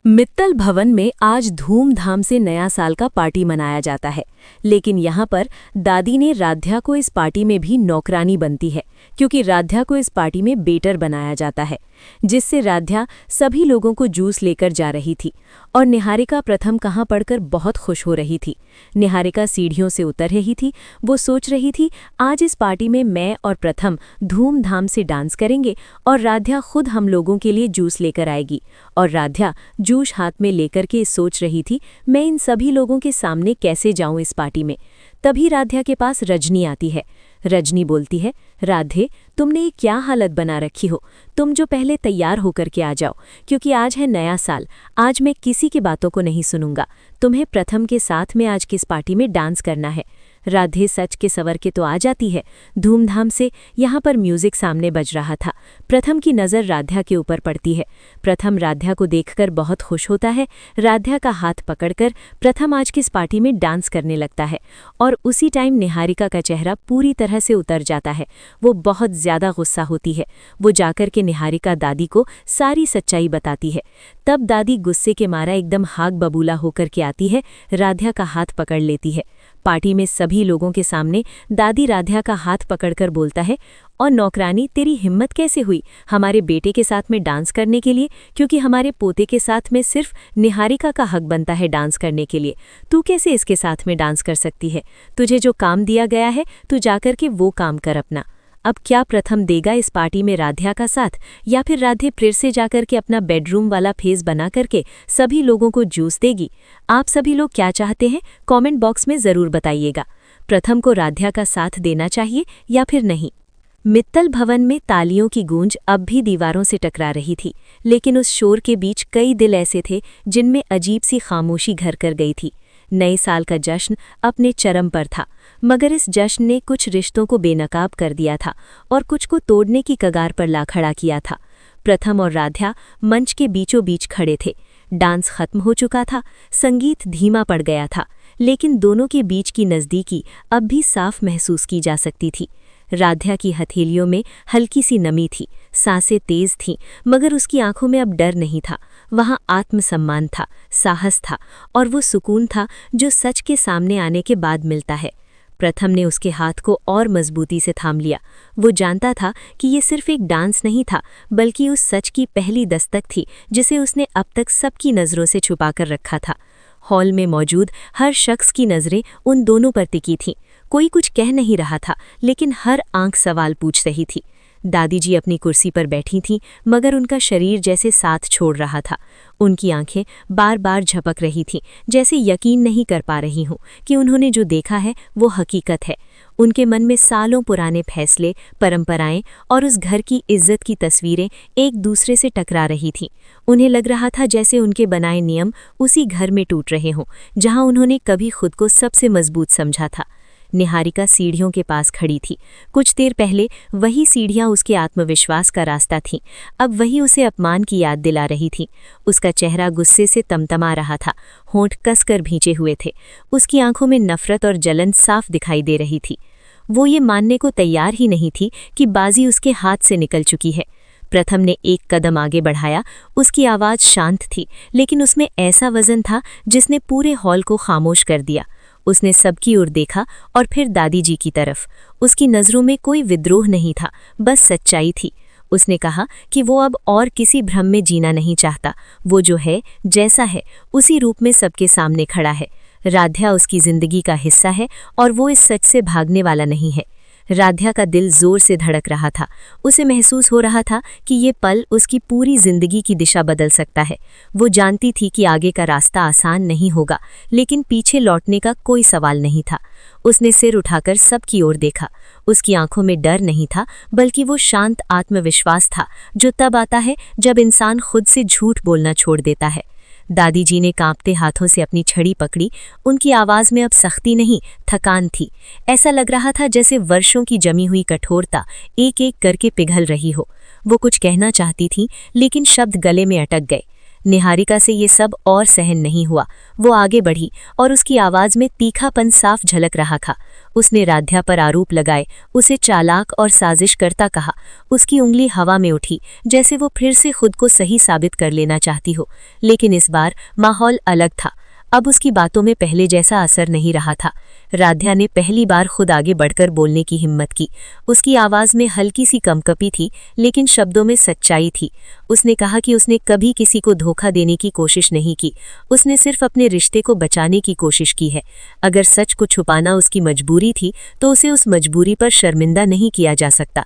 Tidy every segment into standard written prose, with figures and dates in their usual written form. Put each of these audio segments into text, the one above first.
मित्तल भवन में आज धूमधाम से नया साल का पार्टी मनाया जाता है। लेकिन यहाँ पर दादी ने राध्या को इस पार्टी में भी नौकरानी बनती है, क्योंकि राध्या को इस पार्टी में बेटर बनाया जाता है, जिससे राध्या सभी लोगों को जूस लेकर जा रही थी। और निहारिका प्रथम कहाँ पढ़कर बहुत खुश हो रही थी। निहारिका सीढ़ियों से उतर रही थी। वो सोच रही थी, आज इस पार्टी में मैं और प्रथम धूमधाम से डांस करेंगे और राध्या खुद हम लोगों के लिए जूस लेकर आएगी। और राध्या जूस हाथ में लेकर के सोच रही थी, मैं इन सभी लोगों के सामने कैसे जाऊं इस पार्टी में। तभी राध्या के पास रजनी आती है। रजनी बोलती है, राधे, तुमने ये क्या हालत बना रखी हो। तुम जो पहले तैयार होकर के आ जाओ, क्योंकि आज है नया साल। आज मैं किसी की बातों को नहीं सुनूंगा। तुम्हें प्रथम के साथ में आज किस पार्टी में डांस करना है। राधे सच के सवर के तो आ जाती है। धूमधाम से यहाँ पर म्यूजिक सामने बज रहा था। प्रथम की नज़र राध्या के ऊपर पड़ती है। प्रथम राध्या को देखकर बहुत खुश होता है। राध्या का हाथ पकड़कर प्रथम आज किस पार्टी में डांस करने लगता है। और उसी टाइम निहारिका का चेहरा पूरी तरह से उतर जाता है। वो बहुत ज़्यादा गुस्सा होती है। वो जाकर के निहारिका दादी को सारी सच्चाई बताती है। तब दादी गुस्से के मारा एकदम हाक बबूला होकर के आती है। राध्या का हाथ पकड़ लेती है। पार्टी में सभी लोगों के सामने दादी राध्या का हाथ पकड़कर बोलता है, और नौकरानी, तेरी हिम्मत कैसे हुई हमारे बेटे के साथ में डांस करने के लिए, क्योंकि हमारे पोते के साथ में सिर्फ निहारिका का हक बनता है डांस करने के लिए। तू कैसे इसके साथ में डांस कर सकती है। तुझे जो काम दिया गया है तू जाकर के वो काम कर अपना। अब क्या प्रथम देगा इस पार्टी में राध्या का साथ, या फिर राधे फिर से जाकर के अपना बेडरूम वाला फेस बना करके सभी लोगों को जूस देगी। आप सभी लोग क्या चाहते हैं कमेंट बॉक्स में ज़रूर बताइएगा। प्रथम को राध्या का साथ देना चाहिए या फिर नहीं। मित्तल भवन में तालियों की गूंज अब भी दीवारों से टकरा रही थी, लेकिन उस शोर के बीच कई दिल ऐसे थे जिनमें अजीब सी खामोशी घर कर गई थी। नए साल का जश्न अपने चरम पर था, मगर इस जश्न ने कुछ रिश्तों को बेनकाब कर दिया था और कुछ को तोड़ने की कगार पर ला खड़ा किया था। प्रथम और राध्या मंच के बीचों बीच खड़े थे। डांस खत्म हो चुका था, संगीत धीमा पड़ गया था, लेकिन दोनों के बीच की नज़दीकी अब भी साफ महसूस की जा सकती थी। राध्या की हथेलियों में हल्की सी नमी थी, सांसें तेज थीं, मगर उसकी आंखों में अब डर नहीं था। वहाँ आत्मसम्मान था, साहस था, और वो सुकून था जो सच के सामने आने के बाद मिलता है। प्रथम ने उसके हाथ को और मजबूती से थाम लिया। वो जानता था कि ये सिर्फ एक डांस नहीं था, बल्कि उस सच की पहली दस्तक थी जिसे उसने अब तक सबकी नज़रों से छुपा कर रखा था। हॉल में मौजूद हर शख्स की नज़रें उन दोनों पर टिकी थीं। कोई कुछ कह नहीं रहा था, लेकिन हर आंख सवाल पूछ रही थी। दादी जी अपनी कुर्सी पर बैठी थीं, मगर उनका शरीर जैसे साथ छोड़ रहा था। उनकी आंखें बार बार झपक रही थीं, जैसे यकीन नहीं कर पा रही हूँ कि उन्होंने जो देखा है वो हकीकत है। उनके मन में सालों पुराने फैसले, परंपराएं और उस घर की इज्जत की तस्वीरें एक दूसरे से टकरा रही थीं। उन्हें लग रहा था जैसे उनके बनाए नियम उसी घर में टूट रहे हों, जहां उन्होंने कभी खुद को सबसे मजबूत समझा था। निहारिका सीढ़ियों के पास खड़ी थी। कुछ देर पहले वही सीढ़ियां उसके आत्मविश्वास का रास्ता थीं, अब वही उसे अपमान की याद दिला रही थीं। उसका चेहरा गुस्से से तमतमा रहा था, होंठ कसकर भींचे हुए थे। उसकी आंखों में नफरत और जलन साफ दिखाई दे रही थी। वो ये मानने को तैयार ही नहीं थी कि बाजी उसके हाथ से निकल चुकी है। प्रथम ने एक कदम आगे बढ़ाया। उसकी आवाज़ शांत थी, लेकिन उसमें ऐसा वजन था जिसने पूरे हॉल को खामोश कर दिया। उसने सबकी ओर देखा और फिर दादी जी की तरफ। उसकी नज़रों में कोई विद्रोह नहीं था, बस सच्चाई थी। उसने कहा कि वो अब और किसी भ्रम में जीना नहीं चाहता। वो जो है, जैसा है, उसी रूप में सबके सामने खड़ा है। राध्या उसकी जिंदगी का हिस्सा है और वो इस सच से भागने वाला नहीं है। राध्या का दिल जोर से धड़क रहा था। उसे महसूस हो रहा था कि ये पल उसकी पूरी जिंदगी की दिशा बदल सकता है। वो जानती थी कि आगे का रास्ता आसान नहीं होगा, लेकिन पीछे लौटने का कोई सवाल नहीं था। उसने सिर उठाकर सबकी ओर देखा। उसकी आंखों में डर नहीं था, बल्कि वो शांत आत्मविश्वास था, जो तब आता है जब इंसान खुद से झूठ बोलना छोड़ देता है। दादी जी ने कांपते हाथों से अपनी छड़ी पकड़ी। उनकी आवाज़ में अब सख्ती नहीं, थकान थी। ऐसा लग रहा था जैसे वर्षों की जमी हुई कठोरता एक एक करके पिघल रही हो। वो कुछ कहना चाहती थी, लेकिन शब्द गले में अटक गए। निहारिका से ये सब और सहन नहीं हुआ। वो आगे बढ़ी और उसकी आवाज़ में तीखापन साफ झलक रहा था। उसने राध्या पर आरोप लगाए, उसे चालाक और साजिशकर्ता कहा। उसकी उंगली हवा में उठी, जैसे वो फिर से खुद को सही साबित कर लेना चाहती हो। लेकिन इस बार माहौल अलग था। अब उसकी बातों में पहले जैसा असर नहीं रहा था। राध्या ने पहली बार खुद आगे बढ़कर बोलने की हिम्मत की। उसकी आवाज़ में हल्की सी कंपकपी थी, लेकिन शब्दों में सच्चाई थी। उसने कहा कि उसने कभी किसी को धोखा देने की कोशिश नहीं की। उसने सिर्फ अपने रिश्ते को बचाने की कोशिश की है। अगर सच को छुपाना उसकी मजबूरी थी, तो उसे उस मजबूरी पर शर्मिंदा नहीं किया जा सकता।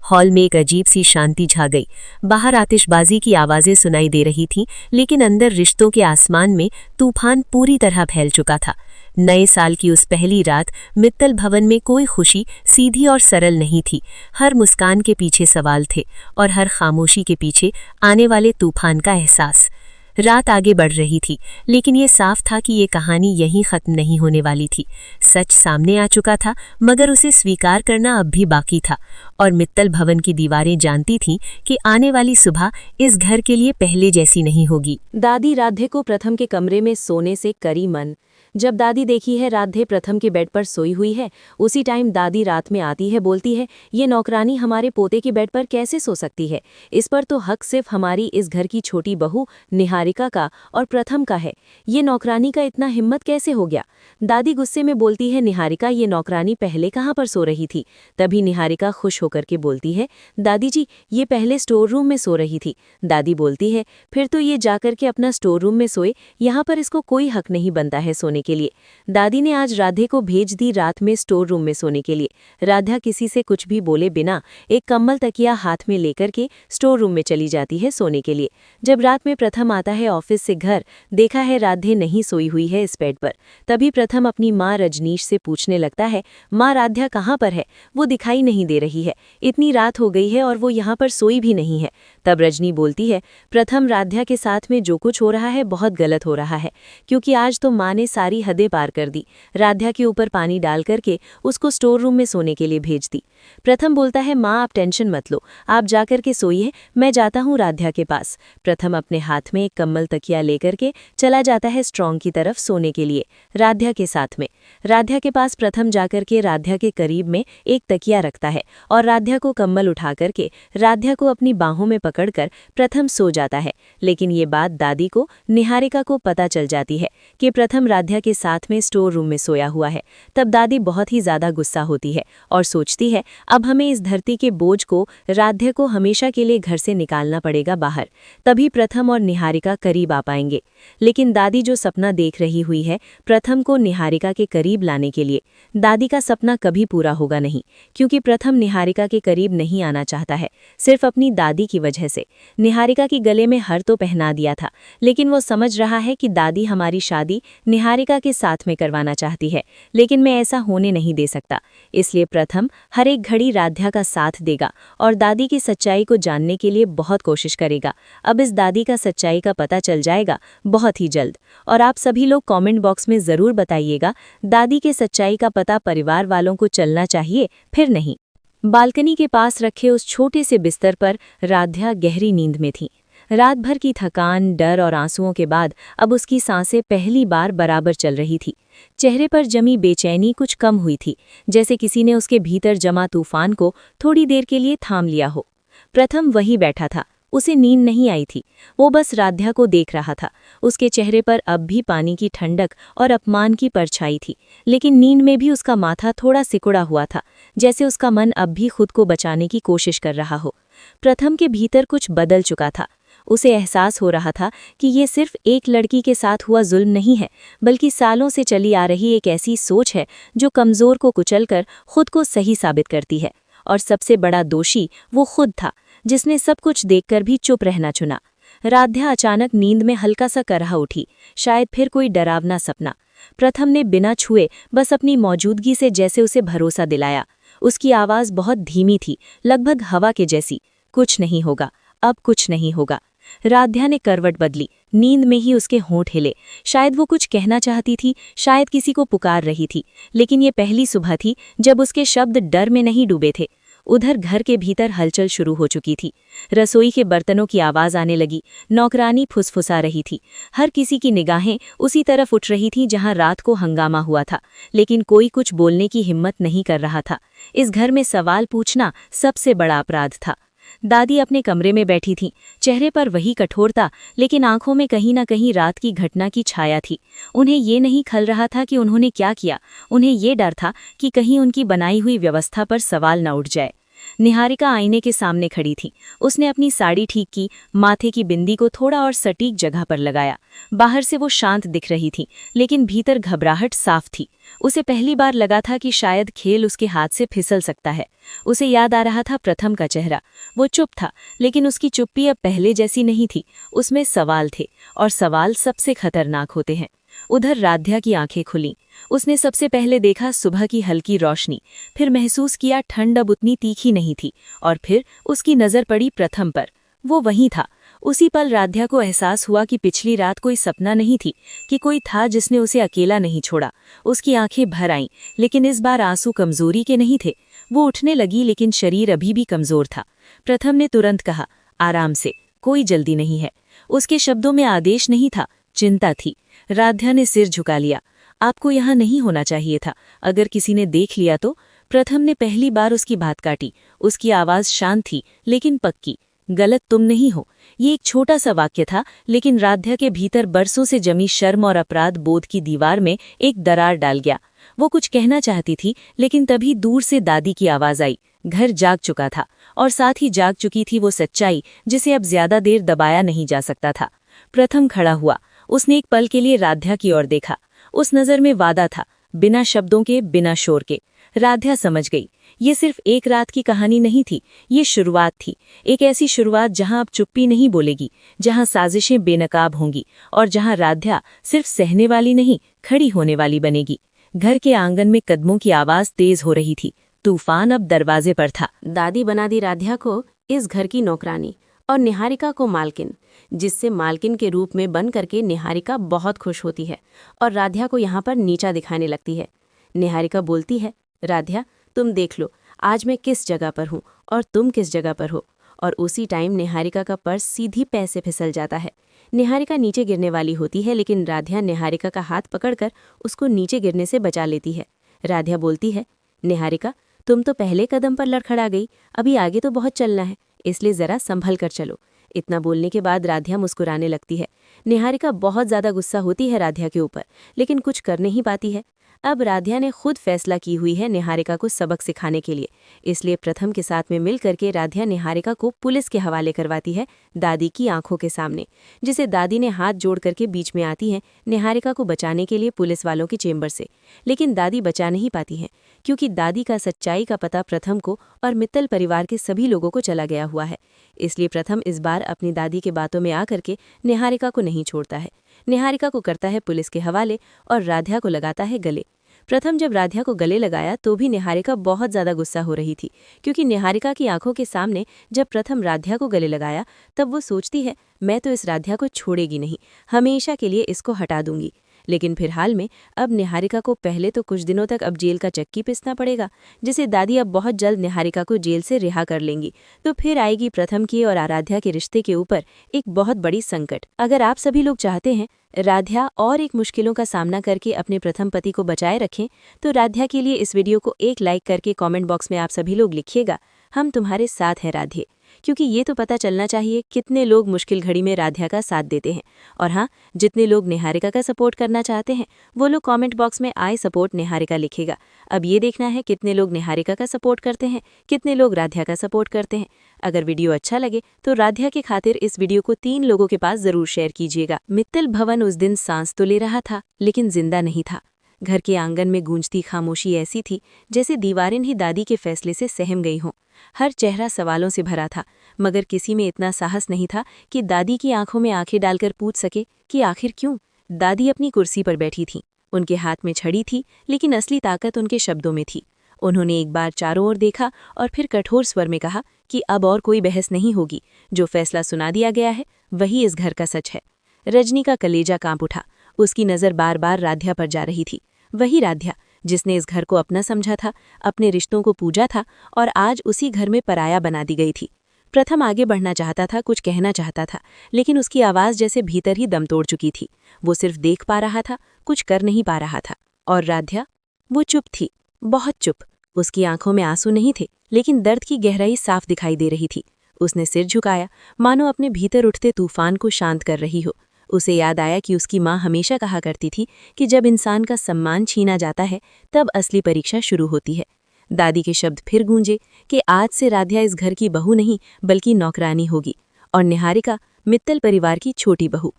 हॉल में एक अजीब सी शांति छा गई। बाहर आतिशबाजी की आवाज़ें सुनाई दे रही थीं, लेकिन अंदर रिश्तों के आसमान में तूफान पूरी तरह फैल चुका था। नए साल की उस पहली रात मित्तल भवन में कोई खुशी सीधी और सरल नहीं थी। हर मुस्कान के पीछे सवाल थे, और हर खामोशी के पीछे आने वाले तूफान का एहसास। रात आगे बढ़ रही थी, लेकिन ये साफ था कि ये कहानी यहीं खत्म नहीं होने वाली थी। सच सामने आ चुका था, मगर उसे स्वीकार करना अब भी बाकी था। और मित्तल भवन की दीवारें जानती थीं कि आने वाली सुबह इस घर के लिए पहले जैसी नहीं होगी। दादी राधे को प्रथम के कमरे में सोने से करी मन। जब दादी देखी है राधे प्रथम के बेड पर सोई हुई है, उसी टाइम दादी रात में आती है, बोलती है, ये नौकरानी हमारे पोते के बेड पर कैसे सो सकती है? इस पर तो हक सिर्फ हमारी इस घर की छोटी बहू निहारिका का और प्रथम का है। ये नौकरानी का इतना हिम्मत कैसे हो गया? दादी गुस्से में बोलती है, निहारिका, ये नौकरानी पहले कहाँ पर सो रही थी? तभी निहारिका खुश होकर के बोलती है, दादी जी, ये पहले स्टोर रूम में सो रही थी। दादी बोलती है, फिर तो ये जाकर के अपना स्टोर रूम में सोए, यहाँ पर इसको कोई हक नहीं बनता है सोने के लिए। दादी ने आज राधे को भेज दी रात में स्टोर रूम में सोने के लिए। राधा किसी से कुछ भी बोले बिना एक कम्बल तकिया हाथ में लेकर के स्टोर रूम में चली जाती है सोने के लिए। जब रात में प्रथम आता है ऑफिस से घर, देखा है राधे नहीं सोई हुई है इस बेड पर। तभी प्रथम अपनी माँ रजनीश से पूछने लगता है, माँ राध्या कहाँ पर है? वो दिखाई नहीं दे रही है। इतनी रात हो गई है और वो यहाँ पर सोई भी नहीं है। तब रजनी बोलती है, प्रथम, राध्या के साथ में जो कुछ हो रहा है बहुत गलत हो रहा है, क्योंकि आज तो माँ ने सारी हदें पार कर दी। राध्या के ऊपर पानी डाल करके उसको स्टोर रूम में सोने के लिए भेज दी। प्रथम बोलता है, माँ आप टेंशन मत लो, आप जाकर के सोइए, मैं जाता हूँ राध्या के पास। प्रथम अपने हाथ में एक कम्बल तकिया लेकर के चला जाता है स्ट्रॉन्ग की तरफ सोने के लिए, राध्या के साथ में। राध्या के पास प्रथम जाकर के राध्या के करीब में एक तकिया रखता है और राध्या को कम्बल उठा करके राध्या को अपनी बाहों में पकड़कर प्रथम सो जाता है। लेकिन ये बात दादी को, निहारिका को पता चल जाती है कि प्रथम राध्या के साथ में स्टोर रूम में सोया हुआ है। तब दादी बहुत ही ज्यादा गुस्सा होती है और सोचती है, अब हमें इस धरती के बोझ को, राध्या को हमेशा के लिए घर से निकालना पड़ेगा बाहर, तभी प्रथम और निहारिका करीब आ पाएंगे। लेकिन दादी जो सपना देख रही हुई है प्रथम को निहारिका के करीब लाने के लिए, दादी का सपना कभी पूरा होगा नहीं, क्योंकि प्रथम निहारिका के करीब नहीं आना चाहता है, सिर्फ अपनी दादी की वजह से। निहारिका के गले में हार तो पहना दिया था, लेकिन वो समझ रहा है कि दादी हमारी शादी निहारिका के साथ में करवाना चाहती है, लेकिन मैं ऐसा होने नहीं दे सकता। इसलिए प्रथम हर एक घड़ी राध्या का साथ देगा और दादी की सच्चाई को जानने के लिए बहुत कोशिश करेगा। अब इस दादी का सच्चाई का पता चल जाएगा बहुत ही जल्द। और आप सभी लोग कमेंट बॉक्स में ज़रूर बताइएगा, दादी के सच्चाई का पता परिवार वालों को चलना चाहिए फिर नहीं। बालकनी के पास रखे उस छोटे से बिस्तर पर राध्या गहरी नींद में थी। रात भर की थकान, डर और आंसुओं के बाद अब उसकी सांसें पहली बार बराबर चल रही थी। चेहरे पर जमी बेचैनी कुछ कम हुई थी, जैसे किसी ने उसके भीतर जमा तूफान को थोड़ी देर के लिए थाम लिया हो। प्रथम वहीं बैठा था, उसे नींद नहीं आई थी, वो बस राध्या को देख रहा था। उसके चेहरे पर अब भी पानी की ठंडक और अपमान की परछाई थी, लेकिन नींद में भी उसका माथा थोड़ा सिकुड़ा हुआ था, जैसे उसका मन अब भी खुद को बचाने की कोशिश कर रहा हो। प्रथम के भीतर कुछ बदल चुका था। उसे एहसास हो रहा था कि ये सिर्फ एक लड़की के साथ हुआ जुल्म नहीं है, बल्कि सालों से चली आ रही एक ऐसी सोच है जो कमज़ोर को कुचलकर खुद को सही साबित करती है। और सबसे बड़ा दोषी वो खुद था, जिसने सब कुछ देखकर भी चुप रहना चुना। राध्या अचानक नींद में हल्का सा करहा उठी, शायद फिर कोई डरावना सपना। प्रथम ने बिना छुए बस अपनी मौजूदगी से जैसे उसे भरोसा दिलाया। उसकी आवाज़ बहुत धीमी थी, लगभग हवा के जैसी, कुछ नहीं होगा, अब कुछ नहीं होगा। राध्या ने करवट बदली, नींद में ही उसके होंठ हिले। शायद वो कुछ कहना चाहती थी, शायद किसी को पुकार रही थी, लेकिन ये पहली सुबह थी जब उसके शब्द डर में नहीं डूबे थे। उधर घर के भीतर हलचल शुरू हो चुकी थी। रसोई के बर्तनों की आवाज आने लगी, नौकरानी फुसफुसा रही थी। हर किसी की निगाहें उसी तरफ उठ रही थीं जहां रात को हंगामा हुआ था, लेकिन कोई कुछ बोलने की हिम्मत नहीं कर रहा था। इस घर में सवाल पूछना सबसे बड़ा अपराध था। दादी अपने कमरे में बैठी थीं, चेहरे पर वही कठोरता, लेकिन आंखों में कहीं ना कहीं रात की घटना की छाया थी। उन्हें ये नहीं खल रहा था कि उन्होंने क्या किया, उन्हें ये डर था कि कहीं उनकी बनाई हुई व्यवस्था पर सवाल न उठ जाए। निहारिका आईने के सामने खड़ी थी। उसने अपनी साड़ी ठीक की, माथे की बिंदी को थोड़ा और सटीक जगह पर लगाया। बाहर से वो शांत दिख रही थी, लेकिन भीतर घबराहट साफ थी। उसे पहली बार लगा था कि शायद खेल उसके हाथ से फिसल सकता है। उसे याद आ रहा था प्रथम का चेहरा। वो चुप था, लेकिन उसकी चुप्पी अब पहले जैसी नहीं थी। उसमें सवाल थे, और सवाल सबसे खतरनाक होते हैं। उधर राध्या की आंखें खुलीं। उसने सबसे पहले देखा सुबह की हल्की रोशनी, फिर महसूस किया ठंड अब उतनी तीखी नहीं थी, और फिर उसकी नजर पड़ी प्रथम पर। वो वहीं था। उसी पल राध्या को एहसास हुआ कि पिछली रात कोई सपना नहीं थी, कि कोई था जिसने उसे अकेला नहीं छोड़ा। उसकी आंखें भर आईं, लेकिन इस बार आंसू कमजोरी के नहीं थे। वो उठने लगी, लेकिन शरीर अभी भी कमजोर था। प्रथम ने तुरंत कहा, आराम से, कोई जल्दी नहीं है। उसके शब्दों में आदेश नहीं था, चिंता थी। राध्या ने सिर झुका लिया। आपको यहाँ नहीं होना चाहिए था, अगर किसी ने देख लिया तो। प्रथम ने पहली बार उसकी बात काटी। उसकी आवाज शांत थी, लेकिन पक्की। गलत तुम नहीं हो। ये एक छोटा सा वाक्य था, लेकिन राध्या के भीतर बरसों से जमी शर्म और अपराध बोध की दीवार में एक दरार डाल गया। वो कुछ कहना चाहती थी, लेकिन तभी दूर से दादी की आवाज आई। घर जाग चुका था, और साथ ही जाग चुकी थी वो सच्चाई जिसे अब ज्यादा देर दबाया नहीं जा सकता था। प्रथम खड़ा हुआ। उसने एक पल के लिए राध्या की ओर देखा। उस नजर में वादा था, बिना शब्दों के, बिना शोर के। राध्या समझ गई, ये सिर्फ एक रात की कहानी नहीं थी, ये शुरुआत थी। एक ऐसी शुरुआत जहां अब चुप्पी नहीं बोलेगी, जहां साजिशें बेनकाब होंगी, और जहां राध्या सिर्फ सहने वाली नहीं, खड़ी होने वाली बनेगी। घर के आंगन में कदमों की आवाज तेज हो रही थी। तूफान अब दरवाजे पर था। दादी बना दी राध्या को इस घर की नौकरानी, और निहारिका को मालकिन, जिससे मालकिन के रूप में बन करके निहारिका बहुत खुश होती है और राध्या को यहाँ पर नीचा दिखाने लगती है। निहारिका बोलती है, राध्या तुम देख लो आज मैं किस जगह पर हूँ और तुम किस जगह पर हो। और उसी टाइम निहारिका का पर्स सीधी पैर से फिसल जाता है। निहारिका नीचे गिरने वाली होती है, लेकिन राध्या निहारिका का हाथ पकड़कर उसको नीचे गिरने से बचा लेती है। राध्या बोलती है, निहारिका तुम तो पहले कदम पर लड़खड़ा गई, अभी आगे तो बहुत चलना है, इसलिए जरा संभल कर चलो। इतना बोलने के बाद राध्या मुस्कुराने लगती है। निहारिका बहुत ज्यादा गुस्सा होती है राध्या के ऊपर, लेकिन कुछ कर नहीं पाती है। अब राध्या ने खुद फैसला की हुई है निहारिका को सबक सिखाने के लिए, इसलिए प्रथम के साथ में मिल करके राध्या निहारिका को पुलिस के हवाले करवाती है, दादी की आंखों के सामने, जिसे दादी ने हाथ जोड़ करके बीच में आती हैं निहारिका को बचाने के लिए पुलिस वालों के चेंबर से। लेकिन दादी बचा नहीं पाती हैं, क्योंकि दादी का सच्चाई का पता प्रथम को और मित्तल परिवार के सभी लोगों को चला गया हुआ है। इसलिए प्रथम इस बार अपनी दादी के बातों में आकर के निहारिका को नहीं छोड़ता है। निहारिका को करता है पुलिस के हवाले और राध्या को लगाता है गले। प्रथम जब राध्या को गले लगाया तो भी निहारिका बहुत ज्यादा गुस्सा हो रही थी, क्योंकि निहारिका की आंखों के सामने जब प्रथम राध्या को गले लगाया तब वो सोचती है, मैं तो इस राध्या को छोड़ेगी नहीं, हमेशा के लिए इसको हटा दूंगी। लेकिन फिलहाल में अब निहारिका को पहले तो कुछ दिनों तक अब जेल का चक्की पिसना पड़ेगा, जिसे दादी अब बहुत जल्द निहारिका को जेल से रिहा कर लेंगी। तो फिर आएगी प्रथम की और आराध्या के रिश्ते के ऊपर एक बहुत बड़ी संकट। अगर आप सभी लोग चाहते हैं राध्या और एक मुश्किलों का सामना करके अपने प्रथम पति को बचाए रखें, तो राध्या के लिए इस वीडियो को एक लाइक करके कमेंट बॉक्स में आप सभी लोग लिखिएगा, हम तुम्हारे साथ हैं राधे। क्योंकि ये तो पता चलना चाहिए कितने लोग मुश्किल घड़ी में राध्या का साथ देते हैं। और हाँ, जितने लोग निहारिका का सपोर्ट करना चाहते हैं वो लोग कमेंट बॉक्स में आई सपोर्ट निहारिका लिखेगा। अब ये देखना है कितने लोग निहारिका का सपोर्ट करते हैं, कितने लोग राध्या का सपोर्ट करते हैं। अगर वीडियो अच्छा लगे तो राध्या के खातिर इस वीडियो को 3 लोगों के पास जरूर शेयर कीजिएगा। मित्तल भवन उस दिन सांस तो ले रहा था, लेकिन जिंदा नहीं था। घर के आंगन में गूंजती खामोशी ऐसी थी जैसे दीवारें ही दादी के फैसले से सहम गई हों। हर चेहरा सवालों से भरा था, मगर किसी में इतना साहस नहीं था कि दादी की आंखों में आंखें डालकर पूछ सके कि आखिर क्यों। दादी अपनी कुर्सी पर बैठी थीं, उनके हाथ में छड़ी थी, लेकिन असली ताकत उनके शब्दों में थी। उन्होंने एक बार चारों ओर देखा और फिर कठोर स्वर में कहा कि अब और कोई बहस नहीं होगी, जो फैसला सुना दिया गया है वही इस घर का सच है। रजनी का कलेजा कांप उठा, उसकी नज़र बार बार राध्या पर जा रही थी। वही राध्या जिसने इस घर को अपना समझा था, अपने रिश्तों को पूजा था और आज उसी घर में पराया बना दी गई थी। प्रथम आगे बढ़ना चाहता था, कुछ कहना चाहता था, लेकिन उसकी आवाज़ जैसे भीतर ही दम तोड़ चुकी थी। वो सिर्फ देख पा रहा था, कुछ कर नहीं पा रहा था। और राध्या, वो चुप थी, बहुत चुप। उसकी आंखों में आंसू नहीं थे, लेकिन दर्द की गहराई साफ दिखाई दे रही थी। उसने सिर झुकाया, मानो अपने भीतर उठते तूफान को शांत कर रही हो। उसे याद आया कि उसकी माँ हमेशा कहा करती थी कि जब इंसान का सम्मान छीना जाता है तब असली परीक्षा शुरू होती है। दादी के शब्द फिर गूंजे कि आज से राध्या इस घर की बहू नहीं बल्कि नौकरानी होगी, और निहारिका मित्तल परिवार की छोटी बहू।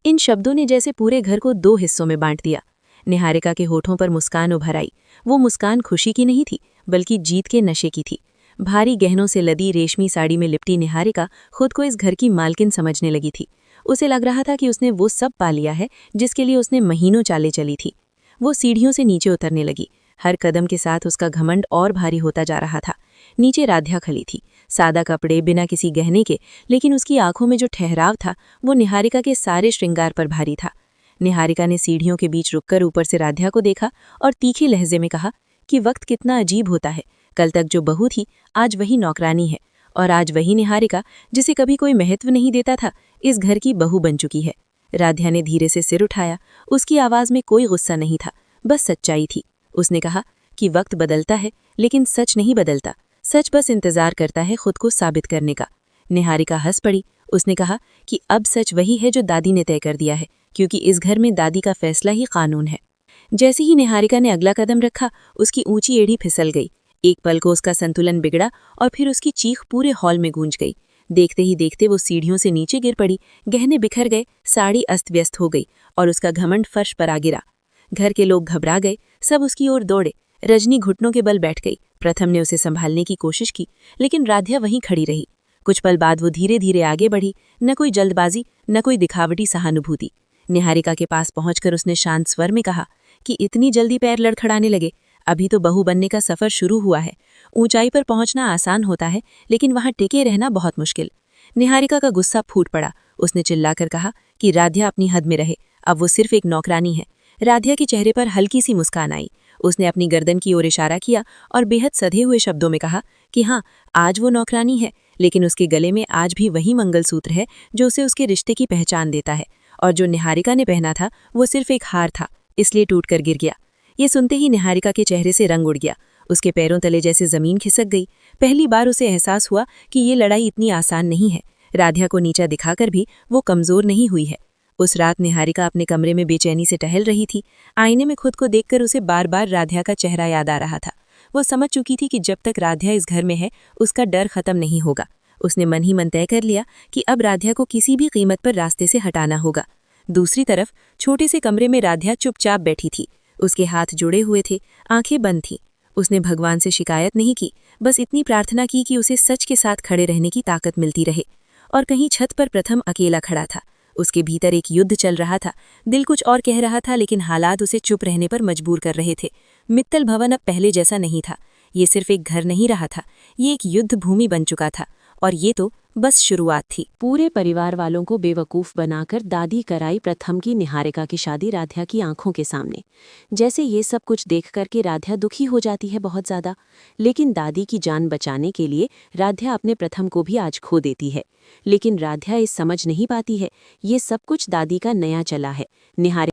इन शब्दों ने जैसे पूरे घर को दो हिस्सों में बांट दिया। निहारिका के होठों पर मुस्कान उभर आई। वो मुस्कान खुशी की नहीं थी, बल्कि जीत के नशे की थी। भारी गहनों से लदी रेशमी साड़ी में लिपटी निहारिका खुद को इस घर की मालकिन समझने लगी थी। उसे लग रहा था कि उसने वो सब पा लिया है जिसके लिए उसने महीनों चाले चली थी। वो सीढ़ियों से नीचे उतरने लगी। हर कदम के साथ उसका घमंड और भारी होता जा रहा था। नीचे राध्या खड़ी थी, सादा कपड़े, बिना किसी गहने के, लेकिन उसकी आंखों में जो ठहराव था वो निहारिका के सारे श्रृंगार पर भारी था। निहारिका ने सीढ़ियों के बीच रुककर ऊपर से राध्या को देखा और तीखे लहजे में कहा कि वक्त कितना अजीब होता है। कल तक जो बहू थी आज वही नौकरानी है, और आज वही निहारिका जिसे कभी कोई महत्व नहीं देता था इस घर की बहू बन चुकी है। राध्या ने धीरे से सिर उठाया। उसकी आवाज़ में कोई गुस्सा नहीं था, बस सच्चाई थी। उसने कहा कि वक्त बदलता है लेकिन सच नहीं बदलता। सच बस इंतजार करता है खुद को साबित करने का। निहारिका हंस पड़ी। उसने कहा कि अब सच वही है जो दादी ने तय कर दिया है, क्योंकि इस घर में दादी का फैसला ही कानून है। जैसे ही निहारिका ने अगला कदम रखा, उसकी ऊंची एड़ी फिसल गई। एक पल को उसका संतुलन बिगड़ा और फिर उसकी चीख पूरे हॉल में गूंज गई। देखते ही देखते वो सीढ़ियों से नीचे गिर पड़ी। गहने बिखर गए, साड़ी अस्त व्यस्त हो गई और उसका घमंड फर्श पर आ गिरा। घर के लोग घबरा गए, सब उसकी ओर दौड़े। रजनी घुटनों के बल बैठ गई। प्रथम ने उसे संभालने की कोशिश की, लेकिन राध्या वहीं खड़ी रही। कुछ पल बाद वो धीरे धीरे आगे बढ़ी, न कोई जल्दबाजी, न कोई दिखावटी सहानुभूति। निहारिका के पास पहुंचकर उसने शांत स्वर में कहा कि इतनी जल्दी पैर लड़खड़ाने लगे? अभी तो बहू बनने का सफर शुरू हुआ है। ऊंचाई पर पहुंचना आसान होता है, लेकिन वहां टिके रहना बहुत मुश्किल। निहारिका का गुस्सा फूट पड़ा। उसने चिल्लाकर कहा कि राध्या अपनी हद में रहे, अब वो सिर्फ एक नौकरानी है। राध्या के चेहरे पर हल्की सी मुस्कान आई। उसने अपनी गर्दन की ओर इशारा किया और बेहद सधे हुए शब्दों में कहा कि हाँ, आज वो नौकरानी है, लेकिन उसके गले में आज भी वही मंगलसूत्र है जो उसे उसके रिश्ते की पहचान देता है, और जो निहारिका ने पहना था वो सिर्फ एक हार था, इसलिए टूटकर गिर गया। ये सुनते ही निहारिका के चेहरे से रंग उड़ गया। उसके पैरों तले जैसे जमीन खिसक गई। पहली बार उसे एहसास हुआ कि ये लड़ाई इतनी आसान नहीं है। राध्या को नीचा दिखाकर भी वो कमजोर नहीं हुई है। उस रात निहारिका अपने कमरे में बेचैनी से टहल रही थी। आईने में खुद को देखकर उसे बार बार राध्या का चेहरा याद आ रहा था। वो समझ चुकी थी कि जब तक राध्या इस घर में है उसका डर खत्म नहीं होगा। उसने मन ही मन तय कर लिया कि अब राध्या को किसी भी कीमत पर रास्ते से हटाना होगा। दूसरी तरफ छोटे से कमरे में राध्या चुपचाप बैठी थी। उसके हाथ जुड़े हुए थे, आंखें बंद थीं। उसने भगवान से शिकायत नहीं की, बस इतनी प्रार्थना की कि उसे सच के साथ खड़े रहने की ताकत मिलती रहे। और कहीं छत पर प्रथम अकेला खड़ा था। उसके भीतर एक युद्ध चल रहा था। दिल कुछ और कह रहा था, लेकिन हालात उसे चुप रहने पर मजबूर कर रहे थे। मित्तल भवन अब पहले जैसा नहीं था। ये सिर्फ एक घर नहीं रहा था, ये एक युद्ध भूमि बन चुका था, और ये तो बस शुरुआत थी। पूरे परिवार वालों को बेवकूफ़ बनाकर दादी कराई प्रथम की निहारिका की शादी राध्या की आंखों के सामने। जैसे ये सब कुछ देख करके राध्या दुखी हो जाती है बहुत ज़्यादा, लेकिन दादी की जान बचाने के लिए राध्या अपने प्रथम को भी आज खो देती है। लेकिन राध्या इस समझ नहीं पाती है, ये सब कुछ दादी का नया चला है। निहारिका